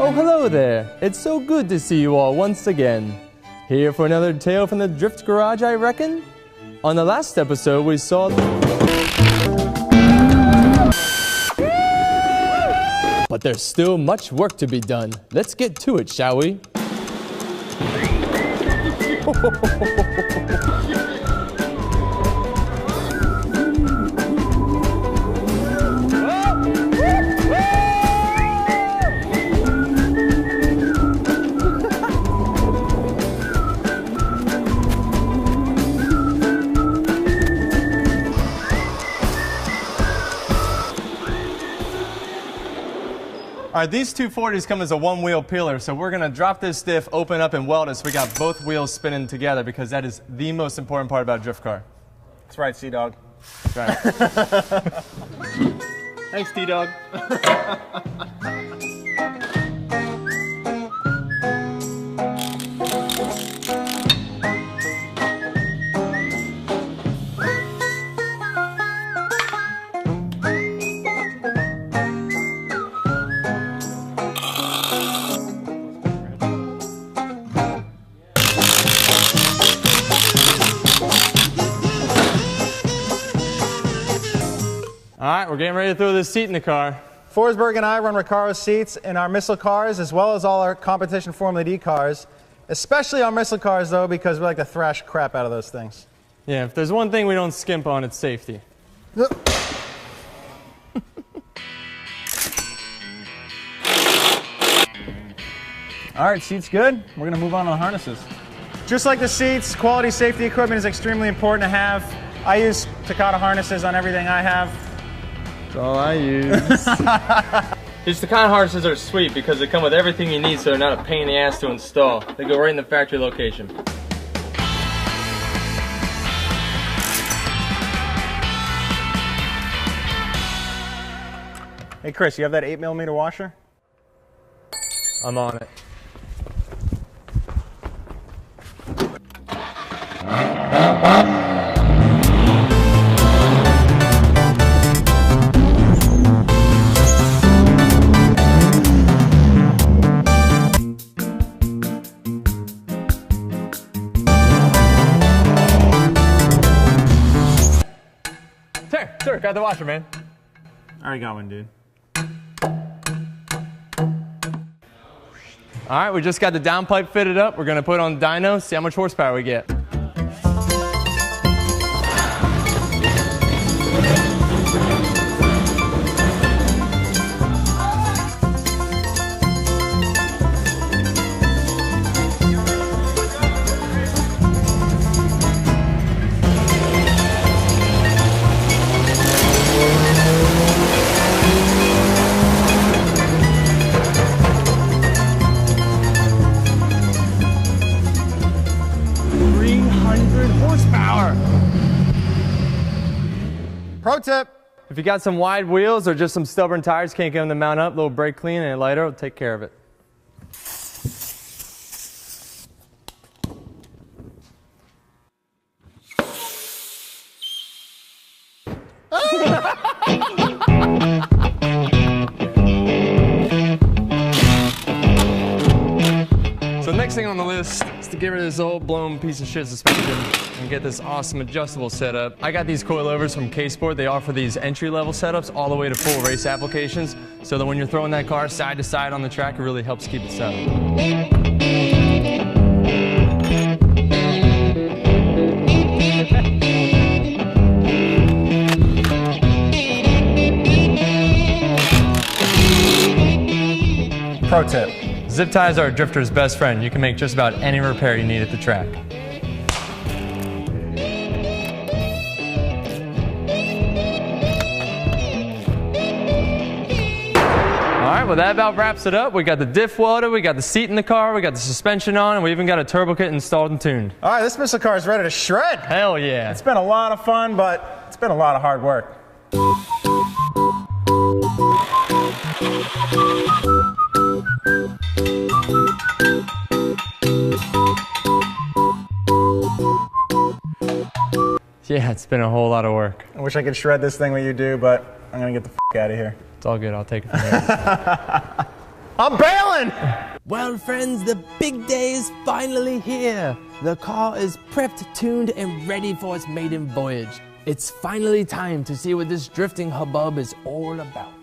Oh, hello there. It's so good to see you all once again. Here for another tale from the Drift Garage, I reckon? On the last episode, we saw... But there's still much work to be done. Let's get to it, shall we? All right, these 240s come as a one-wheel peeler, so we're going to drop this diff, open up, and weld it so we got both wheels spinning together because that is the most important part about a drift car. That's right, Sea-Dog. That's right. Thanks, T-Dog. All right, we're getting ready to throw this seat in the car. Forsberg and I run Recaro seats in our Missile cars as well as all our competition Formula D cars, especially our Missile cars though because we like to thrash crap out of those things. Yeah, if there's one thing we don't skimp on, it's safety. All right, seats good. We're going to move on to the harnesses. Just like the seats, quality safety equipment is extremely important to have. I use Takata harnesses on everything I have. That's all I use. These Takata harnesses are sweet because they come with everything you need so they're not a pain in the ass to install. They go right in the factory location. Hey Chris, you have that 8mm washer? I'm on it. Tuerck, got the washer, man. I already got one, dude. All right, we just got the downpipe fitted up. We're gonna put on the dyno, see how much horsepower we get. Pro tip. If you got some wide wheels or just some stubborn tires, can't get them to mount up, a little brake clean and a lighter will take care of it. So next thing on the list is to get rid of this old blown piece of shit suspension and get this awesome adjustable setup. I got these coilovers from K-Sport. They offer these entry-level setups all the way to full race applications so that when you're throwing that car side to side on the track, it really helps keep it settled. Pro tip. Zip ties are a drifter's best friend. You can make just about any repair you need at the track. All right, well that about wraps it up. We got the diff welded, we got the seat in the car, we got the suspension on, and we even got a turbo kit installed and tuned. All right, this Missile car is ready to shred. Hell yeah. It's been a lot of fun, but it's been a lot of hard work. Yeah, it's been a whole lot of work. I wish I could shred this thing what you do, but I'm gonna get the f*** out of here. It's all good, I'll take it from here. I'm bailing! Well, friends, the big day is finally here. The car is prepped, tuned, and ready for its maiden voyage. It's finally time to see what this drifting hubbub is all about.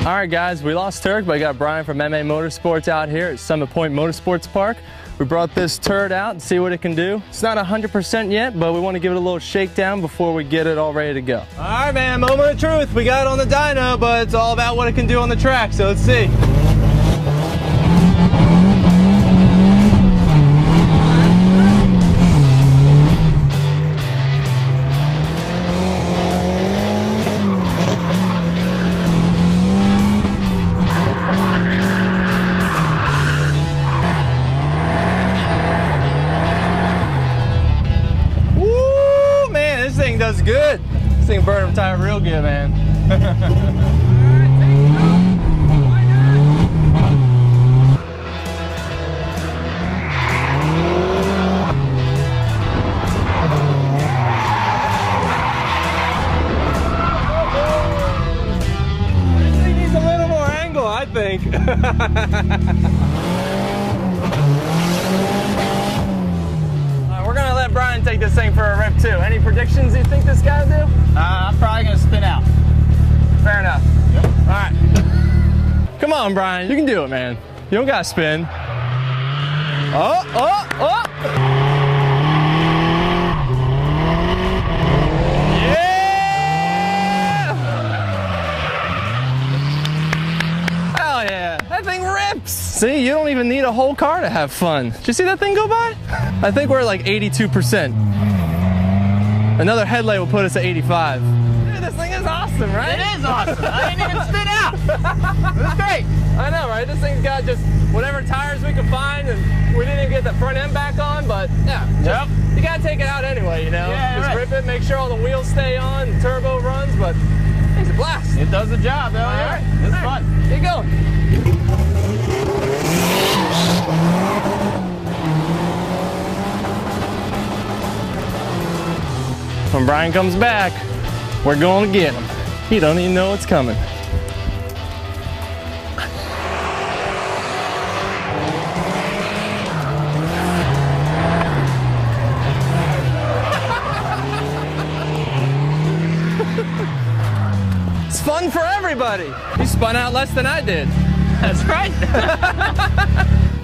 All right, guys, we lost Tuerck, but I got Brian from MMA Motorsports out here at Summit Point Motorsports Park. We brought this turd out and see what it can do. It's not 100% yet, but we want to give it a little shakedown before we get it all ready to go. All right, man, moment of truth. We got it on the dyno, but it's all about what it can do on the track, so let's see. Does good. This thing burned him tire real good, man. This thing needs a little more angle, I think. We're gonna let Brian take this thing for a rip too. Any predictions you think this guy will do? I'm probably gonna spin out. Fair enough. Yep. All right. Come on, Brian. You can do it, man. You don't gotta spin. Oh, oh, oh! Yeah! Hell yeah! That thing rips! See, you don't even need a whole car to have fun. Did you see that thing go by? I think we're at like 82%. Another headlight will put us at 85. Dude, this thing is awesome, right? It is awesome. I didn't even spin out. It was great. I know, right? This thing's got just whatever tires we can find, and we didn't even get the front end back on, but yeah. Yep. You gotta take it out anyway, you know? Yeah, just right. rip it, make sure all the wheels stay on, the turbo runs, but it's a blast. It does the job, though. All Yeah. right. It's All right. fun. Keep going. When Brian comes back, we're going to get him. He don't even know what's coming. It's fun for everybody. You spun out less than I did. That's right.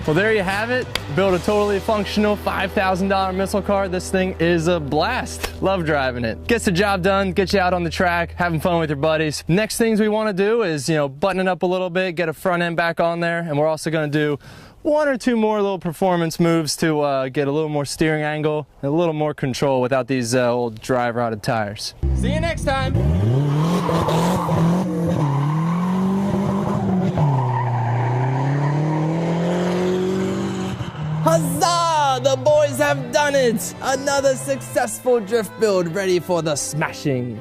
Well, there you have it. Build a totally functional $5,000 missile car. This thing is a blast. Love driving it. Gets the job done, gets you out on the track, having fun with your buddies. Next things we want to do is, button it up a little bit, get a front end back on there, and we're also going to do one or two more little performance moves to get a little more steering angle and a little more control without these old drive-rotted tires. See you next time. Huzzah! The boys have done it! Another successful drift build ready for the smashing.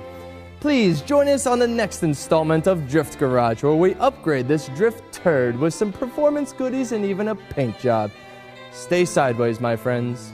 Please join us on the next installment of Drift Garage, where we upgrade this drift turd with some performance goodies and even a paint job. Stay sideways, my friends.